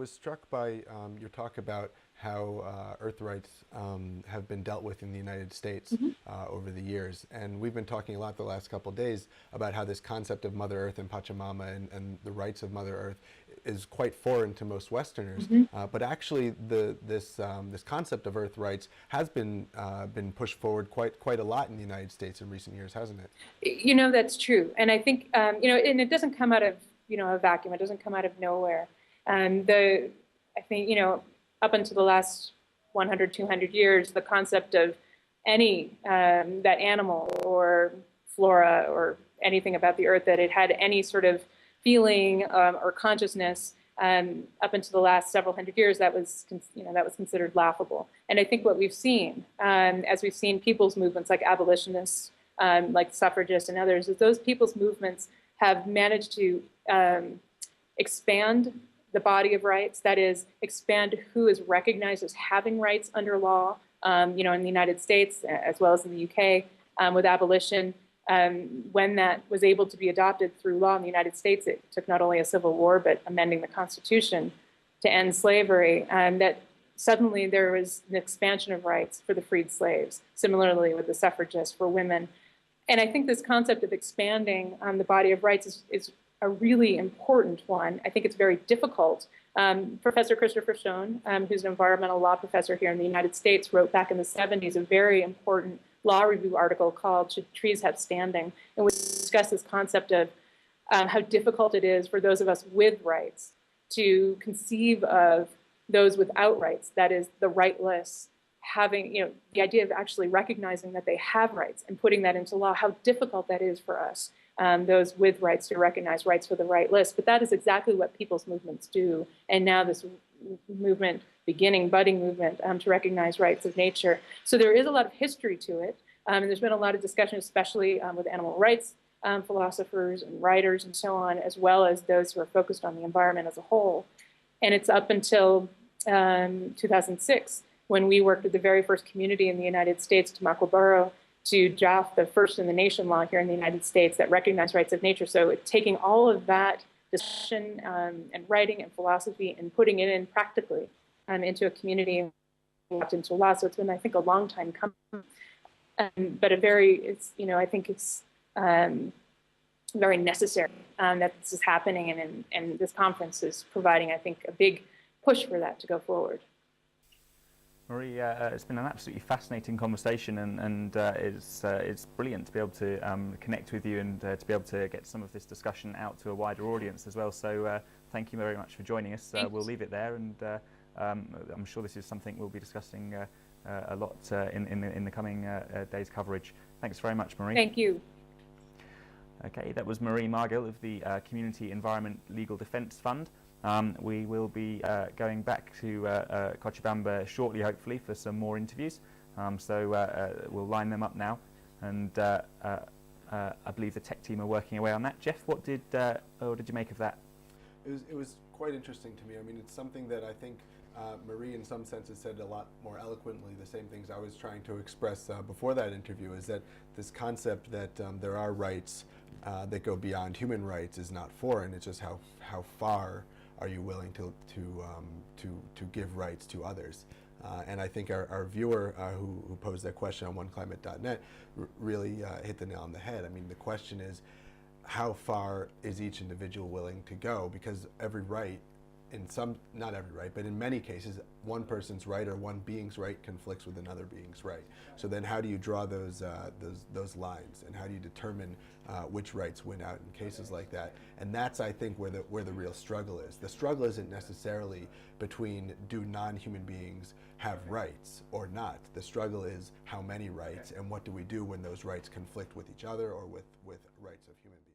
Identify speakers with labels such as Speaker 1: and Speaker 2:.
Speaker 1: was struck by your talk about how Earth rights have been dealt with in the United States over the years. And we've been talking a lot the last couple of days about how this concept of Mother Earth and Pachamama and the rights of Mother Earth is quite foreign to most Westerners. But actually, this concept of Earth rights has been pushed forward quite a lot in the United States in recent years, hasn't it?
Speaker 2: You know, that's true. And I think, and it doesn't come out of, a vacuum. It doesn't come out of nowhere. I think, up until the last 100, 200 years, the concept of that animal or flora or anything about the earth, that it had any sort of feeling or consciousness, up until the last several hundred years, that was considered laughable. And I think what we've seen, as we've seen people's movements like abolitionists, like suffragists and others, is those people's movements have managed to expand the body of rights, that is, expand who is recognized as having rights under law, in the United States as well as in the UK with abolition. When that was able to be adopted through law in the United States, it took not only a civil war, but amending the Constitution to end slavery, that suddenly there was an expansion of rights for the freed slaves, similarly with the suffragists for women. And I think this concept of expanding the body of rights is a really important one. I think it's very difficult. Professor Christopher Schoen, who's an environmental law professor here in the United States, wrote back in the 70s a very important law review article called "Should Trees Have Standing?" and we discussed this concept of how difficult it is for those of us with rights to conceive of those without rights, that is, the rightless, having, the idea of actually recognizing that they have rights and putting that into law, how difficult that is for us, those with rights, to recognize rights for the rightless. But that is exactly what people's movements do. And now this movement, budding movement, to recognize rights of nature. So there is a lot of history to it. And there's been a lot of discussion, especially with animal rights philosophers and writers and so on, as well as those who are focused on the environment as a whole. And it's up until 2006 when we worked with the very first community in the United States, Tamaqua Borough, to draft the first in the nation law here in the United States that recognized rights of nature. So taking all of that discussion and writing and philosophy and putting it in practically into a community and into law. So it's been, I think, a long time coming, but I think it's very necessary that this is happening, and this conference is providing, I think, a big push for that to go forward.
Speaker 3: Marie, it's been an absolutely fascinating conversation, and it's brilliant to be able to connect with you and to be able to get some of this discussion out to a wider audience as well. So thank you very much for joining us. We'll leave it there, and I'm sure this is something we'll be discussing a lot in the coming days' coverage. Thanks very much, Marie.
Speaker 2: Thank you.
Speaker 3: Okay, that was Marie Margill of the Community Environment Legal Defence Fund. We will be going back to Cochabamba shortly, hopefully, for some more interviews. So we'll line them up now. And I believe the tech team are working away on that. Jeff, what did you make of that?
Speaker 1: It was quite interesting to me. I mean, it's something that I think Marie, in some senses, said a lot more eloquently. The same things I was trying to express before that interview, is that this concept that there are rights that go beyond human rights is not foreign. It's just how far are you willing to give rights to others? And I think our viewer who posed that question on oneclimate.net really hit the nail on the head. I mean, the question is, how far is each individual willing to go? Because every right, not every right, but in many cases, one person's right or one being's right conflicts with another being's right. So then how do you draw those lines, and how do you determine which rights win out in cases like that? And that's, I think, where the real struggle is. The struggle isn't necessarily between, do non-human beings have rights or not? The struggle is how many rights, and what do we do when those rights conflict with each other or with rights of human beings.